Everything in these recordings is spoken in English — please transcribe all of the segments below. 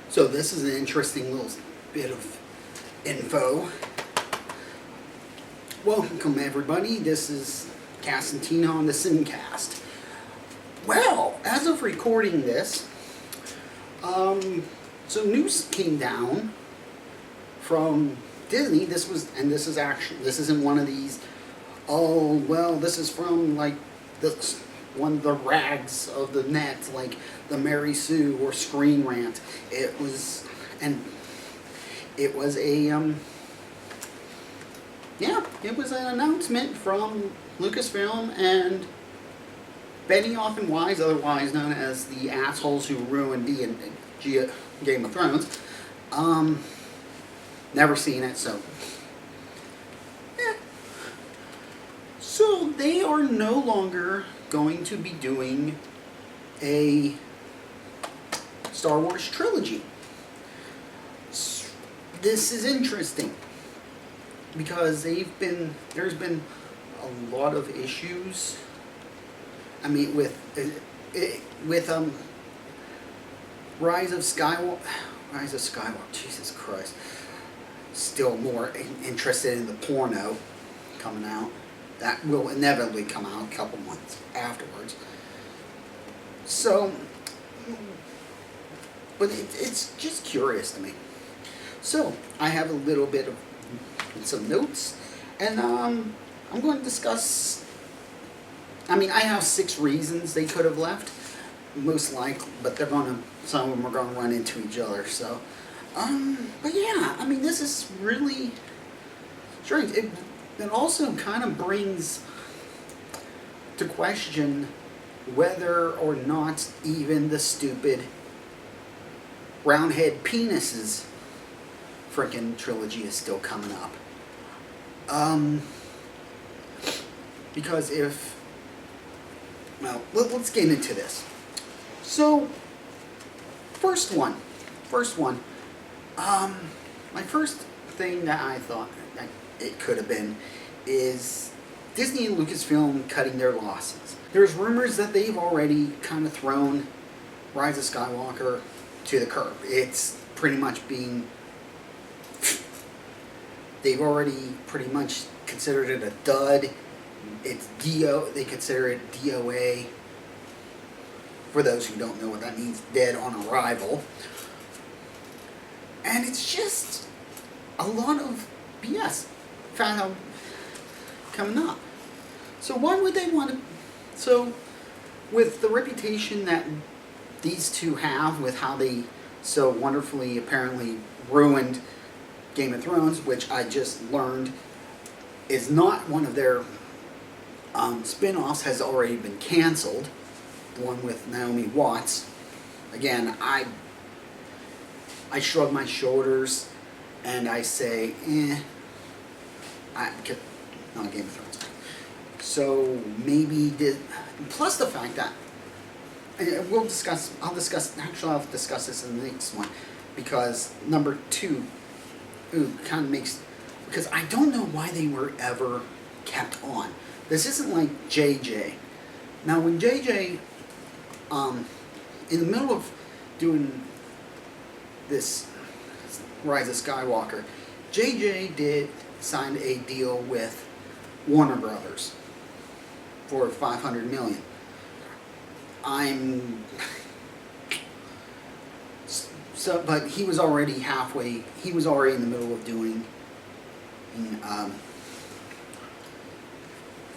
So this is an interesting little bit of info. Welcome everybody, this is Castantino on the Simcast. Well, as of recording this, so news came down from Disney. This isn't one of these, oh, well, this is from like one of the rags of the net, like the Mary Sue or Screen Rant. It was a, it was an announcement from LucasFilm and Benioff and Weiss, otherwise known as the assholes who ruined Game of Thrones. Never seen it, so. Yeah. So they are no longer going to be doing a Star Wars trilogy. This is interesting because there's been a lot of issues. I mean, with Rise of Skywalker, Jesus Christ. Still more interested in the porno coming out. That will inevitably come out a couple months afterwards. So, but it's just curious to me. So, I have a little bit of some notes, and I'm going to discuss. I mean, I have 6 reasons they could have left, most likely, but some of them are going to run into each other. So, but yeah, I mean, this is really strange. It also kind of brings to question whether or not even the stupid roundhead penises frickin' trilogy is still coming up. Because let's get into this. So, first one. My first thing that I thought that it could have been is Disney and Lucasfilm cutting their losses. There's rumors that they've already kind of thrown Rise of Skywalker to the curb. It's pretty much they've already pretty much considered it a dud. They consider it DOA. For those who don't know what that means, dead on arrival. And it's just a lot of BS found out coming up. So why would they want to? So with the reputation that these two have, with how they so wonderfully apparently ruined Game of Thrones, which I just learned is not one of their spin-offs, has already been canceled. The one with Naomi Watts. Again, I shrug my shoulders and I say, not Game of Thrones. So maybe plus the fact that I'll discuss this in the next one, because number 2 kind of makes, because I don't know why they were ever kept on. This isn't like JJ. Now when JJ in the middle of doing this Rise of Skywalker, JJ signed a deal with Warner Brothers for $500 million. But he was already in the middle of doing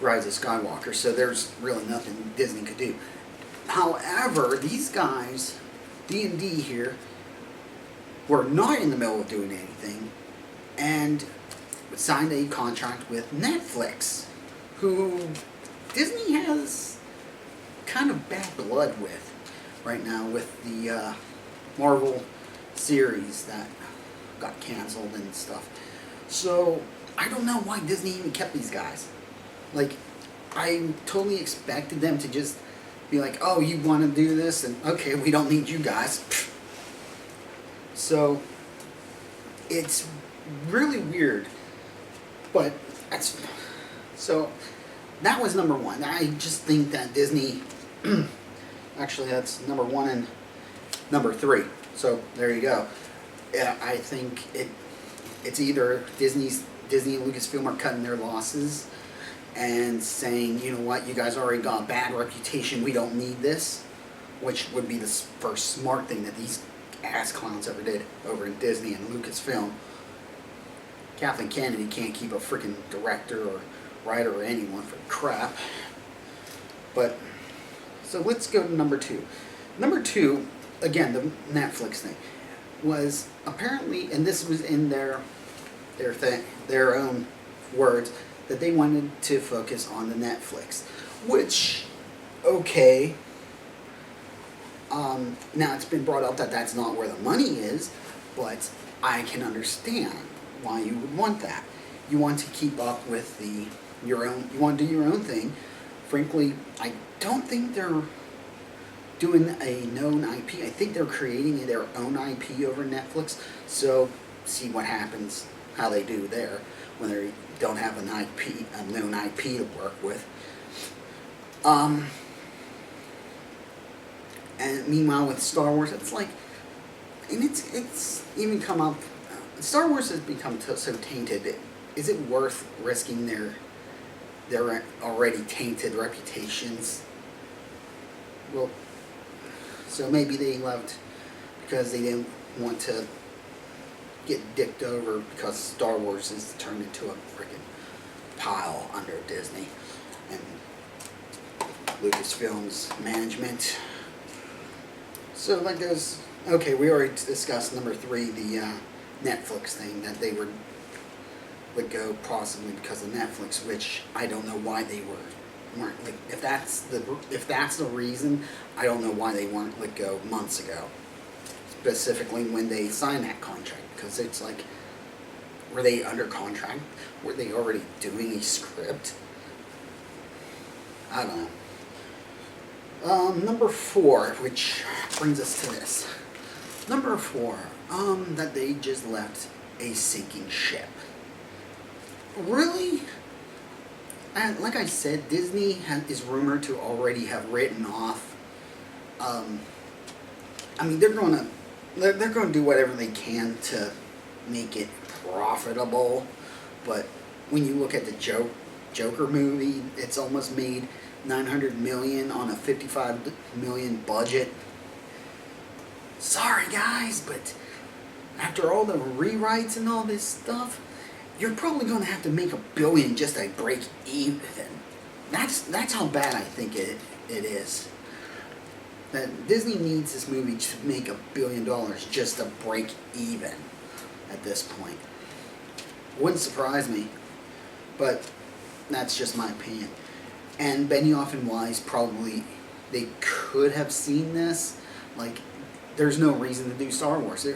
Rise of Skywalker, so there's really nothing Disney could do. However, these guys, D&D here, were not in the middle of doing anything, and signed a contract with Netflix, who Disney has kind of bad blood with right now, with the Marvel series that got canceled and stuff. So I don't know why Disney even kept these guys. Like, I totally expected them to just be like, oh, you want to do this? And okay, we don't need you guys. So, it's really weird. But, that was number 1. I just think that Disney, actually that's number 1 and number 3. So there you go. Yeah, I think it's either Disney and Lucasfilm are cutting their losses and saying, you know what, you guys already got a bad reputation, we don't need this, which would be the first smart thing that these ass clowns ever did over in Disney and Lucasfilm. Kathleen Kennedy can't keep a freaking director or writer or anyone for crap. But, so let's go to number 2. Number 2, again, the Netflix thing, was apparently, and this was in their own words, that they wanted to focus on the Netflix, which, okay, now it's been brought up that that's not where the money is, but I can understand why you would want that. You want to keep up with your own, you want to do your own thing. Frankly, I don't think they're doing a known IP. I think they're creating their own IP over Netflix, so see what happens, how they do there when they don't have an IP, a known IP to work with. And meanwhile with Star Wars, it's like, and it's even come up, Star Wars has become so tainted. Is it worth risking their already tainted reputations? Well, so maybe they left because they didn't want to get dicked over because Star Wars is turned into a freaking pile under Disney and Lucasfilm's management. So that goes, okay, we already discussed number 3, the Netflix thing, that they would go possibly because of Netflix, which I don't know why they weren't like, if that's the reason, I don't know why they weren't let go months ago, specifically when they signed that contract, because it's like, were they under contract? Were they already doing a script? I don't know. Number 4, which brings us to this. Number 4, that they just left a sinking ship. Really? And like I said, Disney is rumored to already have written off. I mean, they're going to do whatever they can to make it profitable. But when you look at the Joker movie, it's almost made $900 million on a $55 million budget. Sorry guys, but after all the rewrites and all this stuff, you're probably going to have to make $1 billion just to break even. That's how bad I think it is. That Disney needs this movie to make $1 billion just to break even at this point. Wouldn't surprise me, but that's just my opinion. And Benioff and Weiss probably, they could have seen this. Like, there's no reason to do Star Wars.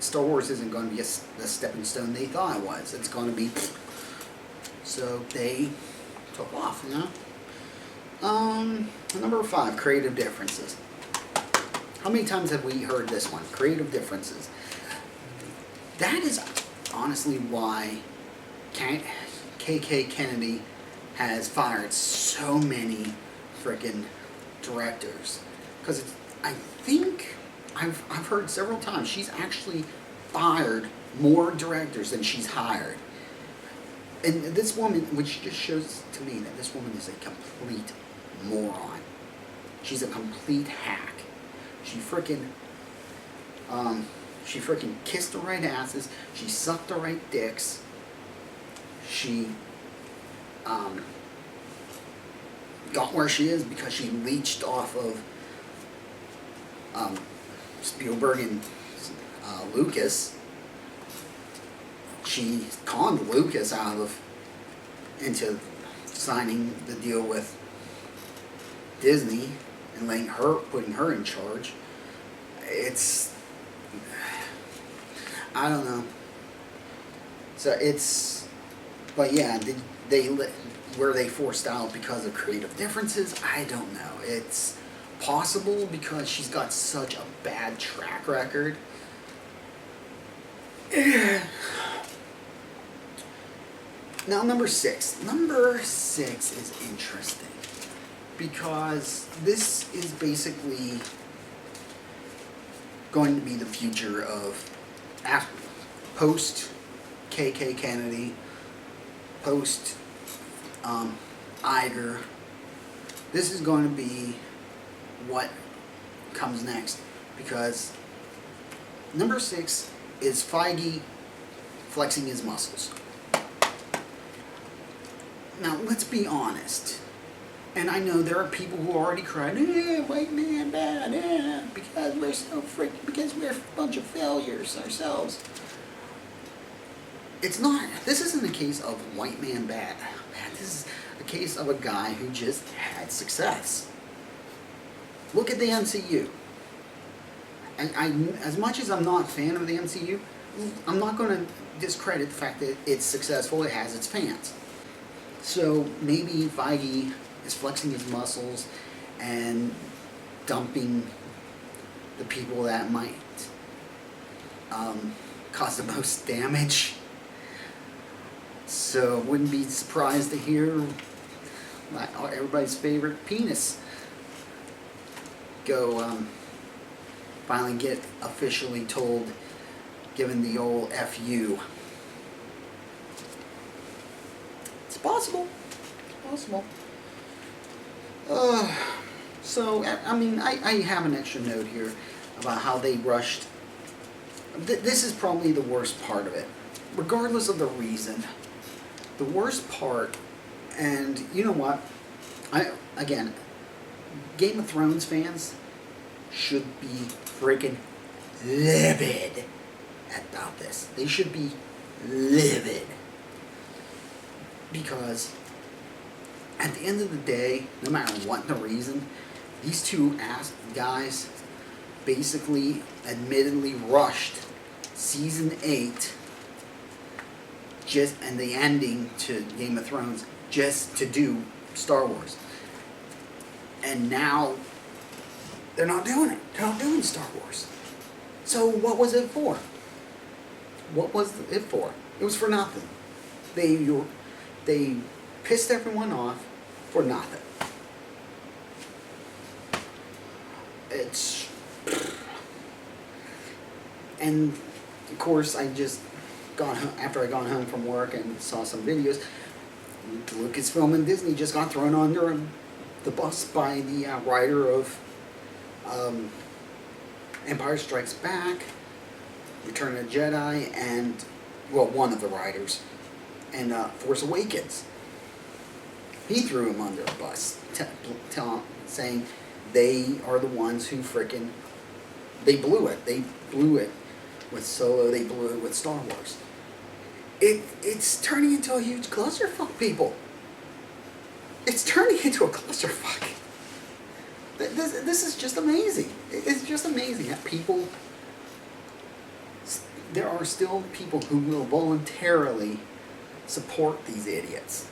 Star Wars isn't going to be the stepping stone they thought it was. It's going to be... So they took off, you know? Number 5, creative differences. How many times have we heard this one? Creative differences. That is honestly why KK Kennedy has fired so many frickin' directors. Because I think... I've heard several times she's actually fired more directors than she's hired. And this woman, which just shows to me that this woman is a complete moron. She's a complete hack. She frickin' kissed the right asses. She sucked the right dicks. She got where she is because she leached off of Spielberg and Lucas. She conned Lucas into signing the deal with Disney and putting her in charge. It's, I don't know. So it's, but yeah, were they forced out because of creative differences? I don't know. It's possible because she's got such a bad track record. Now number 6. Number 6 is interesting because this is basically going to be the future of post KK Kennedy, post Iger. This is going to be what comes next, because number 6 is Feige flexing his muscles. Now, let's be honest. And I know there are people who already cried, white man bad, because we're so because we're a bunch of failures ourselves. It's not, this isn't a case of white man bad. This is a case of a guy who just had success. Look at the MCU. I as much as I'm not a fan of the MCU, I'm not going to discredit the fact that it's successful, it has its fans. So maybe Feige is flexing his muscles and dumping the people that might cause the most damage. So wouldn't be surprised to hear everybody's favorite penis go finally get officially told, given the old FU. It's possible. It's possible. So, I mean, I have an extra note here about how they rushed. This is probably the worst part of it. Regardless of the reason, the worst part, and you know what? Again, Game of Thrones fans should be freaking livid about this. They should be livid. Because at the end of the day, no matter what the reason, these two guys basically admittedly rushed season 8 and the ending to Game of Thrones just to do Star Wars. And now they're not doing it. They're not doing Star Wars. So what was it for? What was it for? It was for nothing. They pissed everyone off for nothing. And of course, after I got home from work and saw some videos, Lucasfilm and Disney just got thrown under the bus by the writer of Empire Strikes Back, Return of the Jedi, and, well, one of the writers, and Force Awakens. He threw him under a bus, saying they are the ones who they blew it. They blew it with Solo, they blew it with Star Wars. It's turning into a huge clusterfuck, people. It's turning into a clusterfuck. This is just amazing. It's just amazing that there are still people who will voluntarily support these idiots.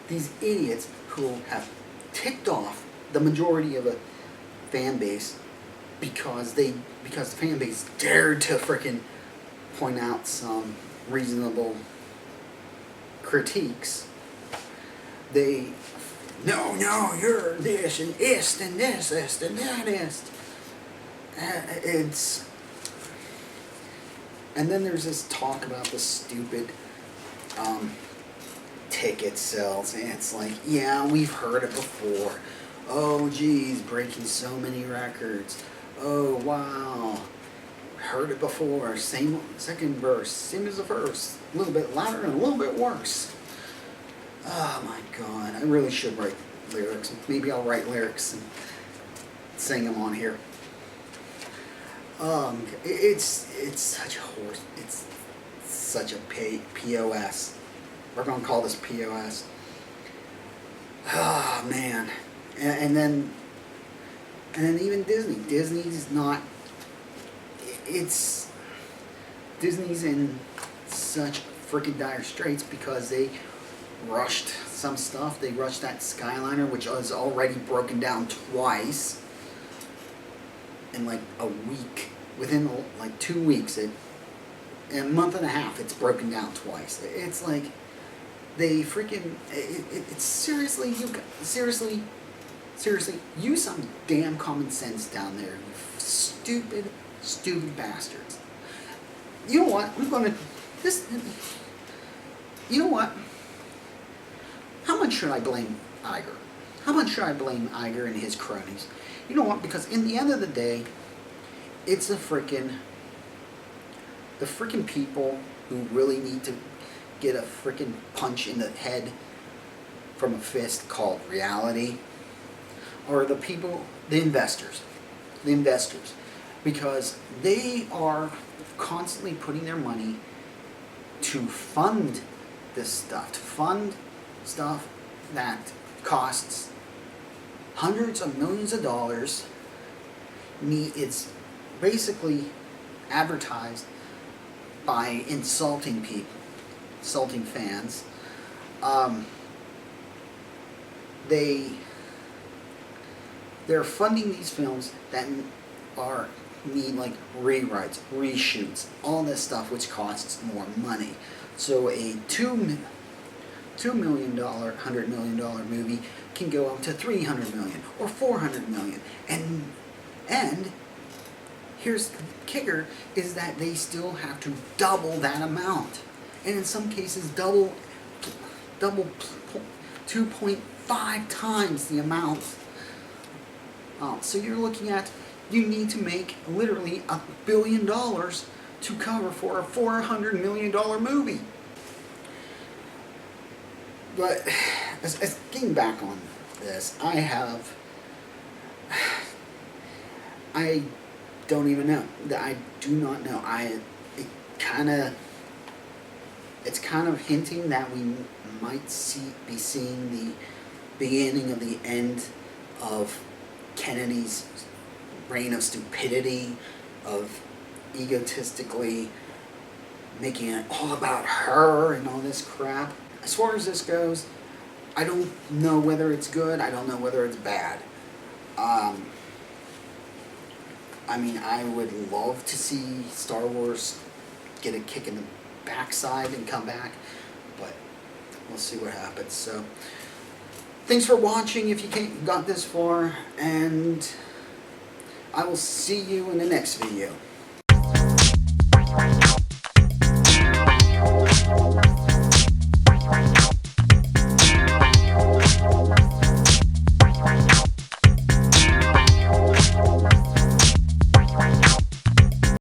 These idiots who have ticked off the majority of a fan base because the fan base dared to frickin' point out some reasonable critiques. No, you're this and ist and this and that ist. And then there's this talk about the stupid ticket sales, and it's like, yeah, we've heard it before. Oh, geez, breaking so many records. Oh, wow. Heard it before. Same second verse, same as the first. A little bit louder and a little bit worse. Oh my God, I really should write lyrics. Maybe I'll write lyrics and sing them on here. It's such a horse. It's such a POS. We're gonna call this POS. Oh man, and then even Disney. Disney's not. Disney's in such freaking dire straits because they rushed some stuff. They rushed that Skyliner, which was already broken down twice in like a week. Within like 2 weeks, in a month and a half, it's broken down twice. It's like they freaking. It's seriously, Seriously, use some damn common sense down there, you stupid, stupid bastards. You know what? I'm gonna this. You know what? How much should I blame Iger? How much should I blame Iger and his cronies? You know what? Because in the end of the day, it's the frickin' people who really need to get a frickin' punch in the head from a fist called reality, or the people, the investors, because they are constantly putting their money to fund this stuff, to fund stuff that costs hundreds of millions of dollars. It's basically advertised by insulting people, insulting fans. They're funding these films that need like rewrites, reshoots, all this stuff which costs more money. So a $2 million, $100 million movie can go up to $300 million or $400 million, and here's the kicker: is that they still have to double that amount, and in some cases double 2.5 times the amount. So you're looking at, you need to make literally $1 billion to cover for a $400 million movie. But as getting back on this, I don't even know. I do not know. It's kind of hinting that we might be seeing the beginning of the end of Kennedy's reign of stupidity, of egotistically making it all about her and all this crap. As far as this goes, I don't know whether it's good. I don't know whether it's bad. I mean, I would love to see Star Wars get a kick in the backside and come back, but we'll see what happens. So, thanks for watching if you got this far, and I will see you in the next video.